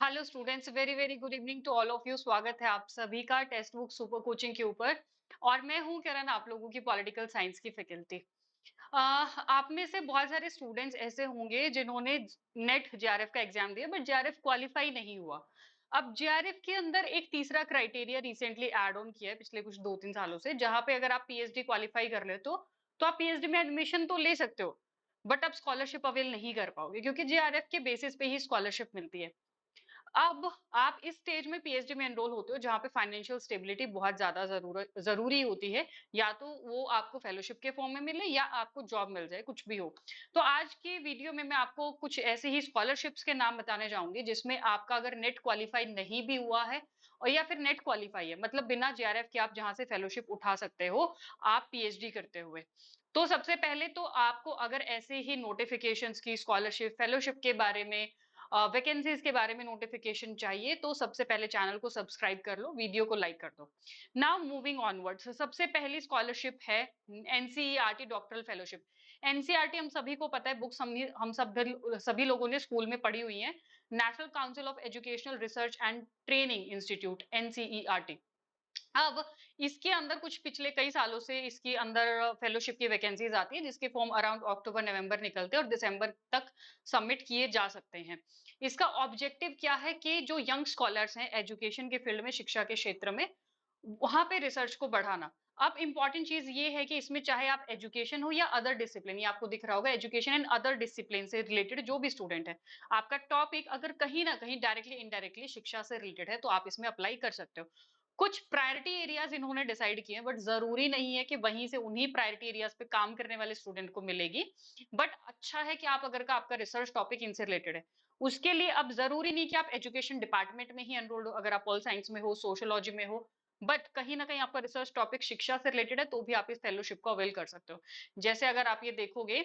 Hello students, very very good evening to all of you. स्वागत है आप सभी का टेक्स्ट बुक सुपर कोचिंग के ऊपर। और मैं हूं किरण, आप लोगों की पॉलिटिकल साइंस की फैकल्टी। आप में से बहुत सारे स्टूडेंट्स ऐसे होंगे जिन्होंने नेट जेआरएफ का एग्जाम दिया बट जेआरएफ क्वालिफाई नहीं हुआ। अब जेआरएफ के अंदर एक तीसरा क्राइटेरिया रिसेंटली ऐड ऑन किया है पिछले कुछ 2-3 सालों से, जहां पे अगर आप पीएचडी क्वालिफाई कर लेते हो तो आप पीएचडी में एडमिशन तो ले सकते हो, बट आप स्कॉलरशिप अवेल नहीं कर पाओगे क्योंकि जेआरएफ के बेसिस पे ही स्कॉलरशिप मिलती है। अब आप इस स्टेज में पीएचडी में एनरोल होते हो जहां पे फाइनेंशियल स्टेबिलिटी बहुत ज्यादा जरूरी होती है। या तो वो आपको फेलोशिप के फॉर्म में मिले या आपको जॉब मिल जाए, कुछ भी हो। तो आज की वीडियो में मैं आपको कुछ ऐसे ही स्कॉलरशिप्स के नाम बताने जाऊंगी जिसमें आपका अगर नेट क्वालिफाई नहीं भी हुआ है और या फिर नेट क्वालिफाई है, मतलब बिना जेआरएफ के आप जहां से फेलोशिप उठा सकते हो आप पीएचडी करते हुए। तो सबसे पहले तो आपको अगर ऐसे ही नोटिफिकेशंस की, स्कॉलरशिप, फेलोशिप के बारे में, वैकेंसीज के बारे में नोटिफिकेशन चाहिए तो सबसे पहले चैनल को सब्सक्राइब कर लो, वीडियो को लाइक कर दो। नाउ मूविंग ऑनवर्ड्स, सबसे पहली स्कॉलरशिप है एनसीईआरटी डॉक्टरल फेलोशिप। एनसीईआरटी हम सभी को पता है, बुक्स हम सभी लोगों ने स्कूल में पढ़ी हुई है। National council of educational research and training institute, NCERT. अब इसके अंदर कुछ पिछले कई सालों से इसके अंदर फेलोशिप की वैकेंसीज आती है जिसके फॉर्म अराउंड अक्टूबर नवंबर निकलते हैं और दिसंबर तक सबमिट किए जा सकते हैं। इसका ऑब्जेक्टिव क्या है कि जो यंग स्कॉलर्स हैं एजुकेशन के फील्ड में, शिक्षा के क्षेत्र में, वहां पे रिसर्च को बढ़ाना। अब इंपॉर्टेंट चीज ये है कि इसमें चाहे आप एजुकेशन हो या अदर डिसिप्लिन, ये आपको दिख रहा होगा एजुकेशन एंड अदर डिसिप्लिन से रिलेटेड जो भी स्टूडेंट है, आपका टॉपिक अगर कहीं ना कहीं डायरेक्टली इनडायरेक्टली शिक्षा से रिलेटेड है तो आप इसमें अप्लाई कर सकते हो। कुछ प्रायोरिटी एरियाज इन्होंने डिसाइड किए हैं बट जरूरी नहीं है कि वहीं से उन्हीं प्रायोरिटी एरियाज पे काम करने वाले स्टूडेंट को मिलेगी। बट अच्छा है कि आप अगर का आपका रिसर्च टॉपिक इनसे रिलेटेड है, उसके लिए अब जरूरी नहीं कि आप एजुकेशन डिपार्टमेंट में ही एनरोल्ड हो। अगर आप पॉल साइंस में हो, सोशियोलॉजी में हो, बट कहीं ना कहीं आपका रिसर्च टॉपिक शिक्षा से रिलेटेड है तो भी आप इस फेलोशिप को अवेल कर सकते हो। जैसे अगर आप ये देखोगे,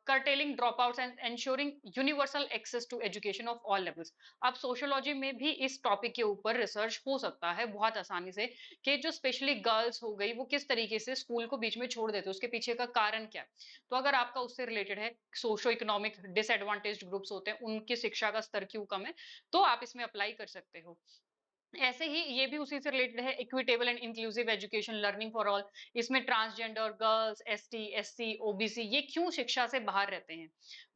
curtailing dropouts and ensuring universal access to education of all levels। अब सोशियोलॉजी में भी इस टॉपिक के ऊपर रिसर्च हो सकता है बहुत आसानी से, कि जो स्पेशली गर्ल्स हो गई वो किस तरीके से स्कूल को बीच में छोड़ देते हैं, उसके पीछे का कारण क्या है। तो अगर आपका उससे रिलेटेड है, सोशो इकोनॉमिक डिसएडवांटेज्ड ग्रुप्स होते हैं उनकी शिक्षा का स्तर क्यों कम है, तो आप इसमें अप्लाई कर सकते हो। ऐसे ही ये भी उसी से रिलेटेड है, equitable and inclusive education learning for all. इसमें transgender, girls, ST, SC, OBC ये क्यों शिक्षा से बाहर रहते हैं,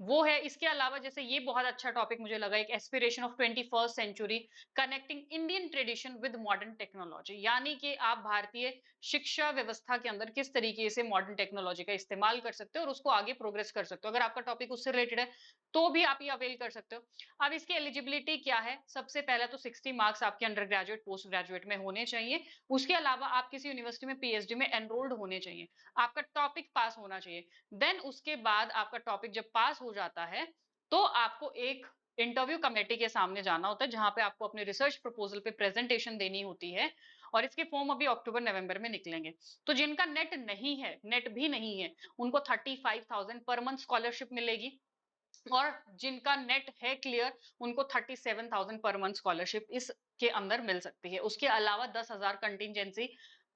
वो है। इसके अलावा जैसे ये बहुत अच्छा टॉपिक मुझे लगा, एक aspiration of 21st century, connecting Indian tradition with modern technology. यानी कि आप भारतीय शिक्षा व्यवस्था के अंदर किस तरीके से मॉडर्न टेक्नोलॉजी का इस्तेमाल कर सकते हो और उसको आगे प्रोग्रेस कर सकते हो। अगर आपका टॉपिक उससे रिलेटेड है तो भी आप ये अवेल कर सकते हो। अब इसकी एलिजिबिलिटी क्या है, सबसे पहला तो 60 मार्क्स आपके अंडर ग्रेजुएट, पोस्ट ग्रेजुएट में होने चाहिए। उसके अलावा आप किसी यूनिवर्सिटी में पीएचडी में एनरोल्ड होने चाहिए, आपका टॉपिक पास होना चाहिए। देन उसके बाद आपका टॉपिक जब पास हो जाता है तो आपको एक इंटरव्यू कमेटी के सामने जाना होता है जहां पे आपको अपने रिसर्च प्रपोजल पे प्रेजेंटेशन देनी होती है। और इसके फॉर्म अभी अक्टूबर नवंबर में निकलेंगे। तो जिनका नेट नहीं है, नेट भी नहीं है, उनको 35,000 पर मंथ स्कॉलरशिप मिलेगी। और जिनका नेट है क्लियर उनको 37,000 पर मंथ स्कॉलरशिप इसके अंदर मिल सकती है। उसके अलावा 10,000 कंटिजेंसी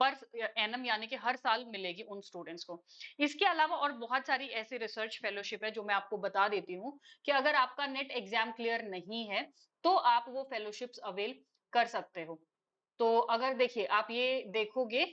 पर एनम यानी कि हर साल मिलेगी उन स्टूडेंट्स को। इसके अलावा और बहुत सारी ऐसी रिसर्च फेलोशिप है जो मैं आपको बता देती हूँ कि अगर आपका नेट एग्जाम क्लियर नहीं है तो आप वो फेलोशिप्स अवेल कर सकते हो। तो अगर देखिए आप ये देखोगे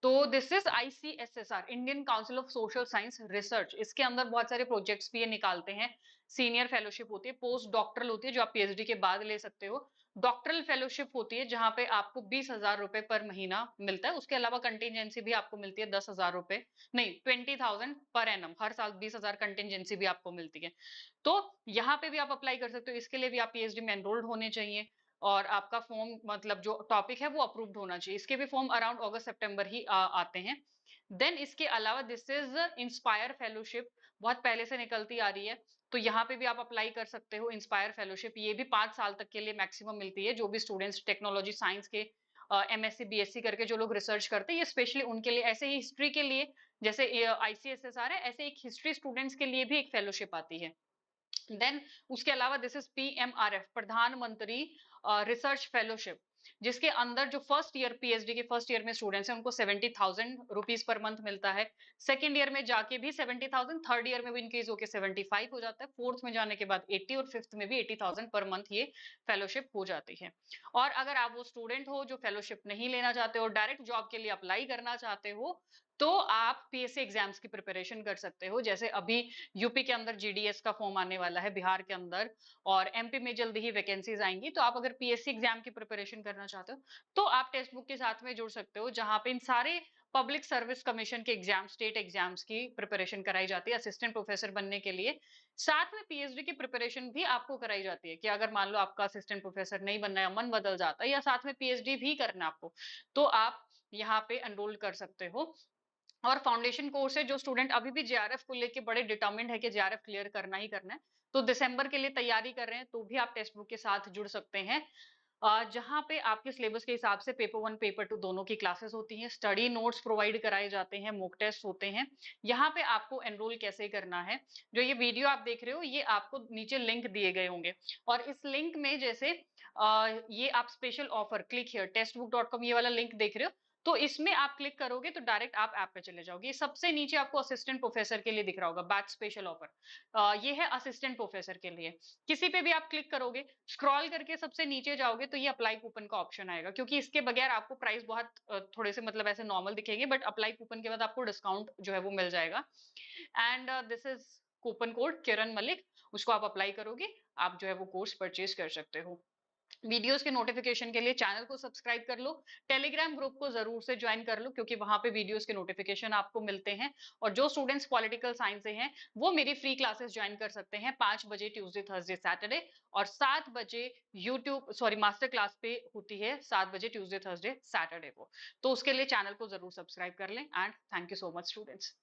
तो this is ICSSR, Indian council of social science research. इसके अंदर बहुत सारे प्रोजेक्ट्स भी ये निकालते हैं। सीनियर फेलोशिप होती है, पोस्ट डॉक्टरल होती है जो आप पीएचडी के बाद ले सकते हो, डॉक्टरल फेलोशिप होती है जहां पे आपको 20,000 रुपए पर महीना मिलता है। उसके अलावा कंटिजेंसी भी आपको मिलती है 10,000 रुपए, नहीं 20,000 पर एनम, हर साल 20,000 कंटिजेंसी भी आपको मिलती है। तो यहाँ पे भी आप अप्लाई कर सकते हो, इसके लिए भी आप पीएचडी में एनरोल्ड होने चाहिए और आपका फॉर्म, मतलब जो टॉपिक है वो अप्रूव्ड होना चाहिए। इसके भी फॉर्म अराउंड अगस्त सितंबर ही आते हैं। देन इसके अलावा दिस इज इंस्पायर फेलोशिप, बहुत पहले से निकलती आ रही है। तो यहाँ पे भी आप अप्लाई कर सकते हो इंस्पायर फेलोशिप। ये भी 5 साल तक के लिए मैक्सिमम मिलती है। जो भी स्टूडेंट्स टेक्नोलॉजी साइंस के एमएससी बीएससी करके जो लोग रिसर्च करते हैं, ये स्पेशली उनके लिए। ऐसे ही हिस्ट्री के लिए जैसे आईसीएसएसआर है, ऐसे एक हिस्ट्री स्टूडेंट्स के लिए भी एक फेलोशिप आती है। देन उसके अलावा दिस इज पीएमआरएफ, प्रधानमंत्री रिसर्च फेलोशिप। जिसके अंदर जो फर्स्ट ईयर पीएचडी के फर्स्ट ईयर में स्टूडेंट्स हैं उनको 70,000 रुपीज पर मंथ मिलता है। सेकेंड ईयर में जाके भी 70,000, थर्ड ईयर में भी इंक्रीज होकर 75 हो जाता है, फोर्थ में जाने के बाद 80 और फिफ्थ में भी 80,000 पर मंथ ये फेलोशिप हो जाती है। और अगर आप वो स्टूडेंट हो जो फेलोशिप नहीं लेना चाहते हो, डायरेक्ट जॉब के लिए अप्लाई करना चाहते हो, तो आप पीएससी एग्जाम्स की प्रिपरेशन कर सकते हो। जैसे अभी यूपी के अंदर जीडीएस का फॉर्म आने वाला है, बिहार के अंदर, और एमपी में जल्दी ही वैकेंसीज आएंगी। तो आप अगर पीएससी एग्जाम की प्रिपरेशन करना चाहते हो तो आप टेक्स्ट बुक के साथ में जुड़ सकते हो, जहां पे इन सारे पब्लिक सर्विस कमीशन के एग्जाम, स्टेट एग्जाम्स की प्रिपरेशन कराई जाती है असिस्टेंट प्रोफेसर बनने के लिए। साथ में पीएचडी की प्रिपरेशन भी आपको कराई जाती है कि अगर मान लो आपका असिस्टेंट प्रोफेसर नहीं बनना है, मन बदल जाता है, या साथ में पीएचडी भी करना है आपको, तो आप यहाँ पे एनरोल कर सकते हो। और फाउंडेशन कोर्स है, जो स्टूडेंट अभी भी जेआरएफ को लेके बड़े डिटर्मिन्ड है कि जेआरएफ क्लियर करना ही करना है, तो दिसंबर के लिए तैयारी कर रहे हैं, तो भी आप टेक्स्ट बुक के साथ जुड़ सकते हैं। जहां पे आपके सिलेबस के हिसाब से पेपर 1 पेपर 2 दोनों की क्लासेस होती हैं, स्टडी नोट्स प्रोवाइड कराए जाते हैं, मॉक टेस्ट होते हैं। यहाँ पे आपको एनरोल कैसे करना है, जो ये वीडियो आप देख रहे हो, ये आपको नीचे लिंक दिए गए होंगे, और इस लिंक में जैसे ये आप स्पेशल ऑफर क्लिक हियर टेक्स्टबुक.com ये वाला लिंक देख रहे हो, तो इसमें आप क्लिक करोगे तो डायरेक्ट आप ऐप पे चले जाओगे। सबसे नीचे आपको असिस्टेंट प्रोफेसर के लिए दिख रहा होगा, बैच स्पेशल ऑफर, ये है असिस्टेंट प्रोफेसर के लिए। किसी पे भी आप क्लिक करोगे, स्क्रॉल करके सबसे नीचे जाओगे तो ये अप्लाई कूपन का ऑप्शन आएगा, क्योंकि इसके बगैर आपको प्राइस बहुत थोड़े से मतलब ऐसे नॉर्मल दिखेंगे, बट अप्लाई कूपन के बाद आपको डिस्काउंट जो है वो मिल जाएगा। And this is coupon code Kiran Malik, उसको आप अप्लाई करोगे, आप जो है वो कोर्स परचेज कर सकते हो। वीडियोस के नोटिफिकेशन के लिए चैनल को सब्सक्राइब कर लो, टेलीग्राम ग्रुप को जरूर से ज्वाइन कर लो, क्योंकि वहां पे वीडियोस के नोटिफिकेशन आपको मिलते हैं। और जो स्टूडेंट्स पॉलिटिकल साइंस से हैं वो मेरी फ्री क्लासेस ज्वाइन कर सकते हैं 5 बजे ट्यूसडे थर्सडे सैटरडे, और 7 बजे यूट्यूब सॉरी मास्टर क्लास पे होती है 7 बजे ट्यूसडे थर्सडे सैटरडे को। तो उसके लिए चैनल को जरूर सब्सक्राइब कर लें। And thank you so much students.